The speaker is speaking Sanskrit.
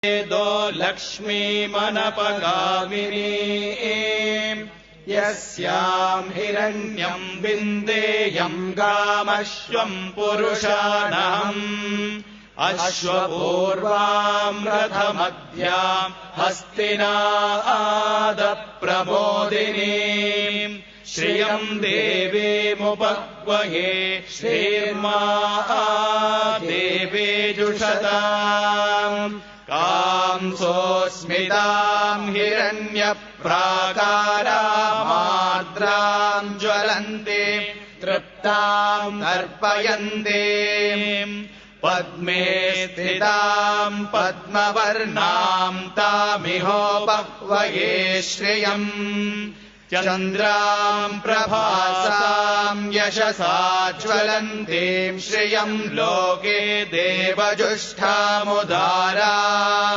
वेदो लक्ष्मीमनपगामिनी यस्याम् हिरण्यम् विन्देयम् गामश्वम् पुरुषाणहम् अश्वपूर्वाम् रथमध्याम् हस्तिनादप्रमोदिनीम् श्रियम् देवीमुपक्वये श्रीर्मा देवेजुषताम् कांसोऽस्मिताम् हिरण्यप्राकारामार्द्राम् ज्वलन्ते तृप्ताम् तर्पयन्ते पद्मे स्थिताम् पद्मवर्णाम् तामिहोपक्वये श्रियम् चन्द्राम् प्रभासाम् यशसा ज्वलन्तीम् श्रियम् लोके देवजुष्टामुदारा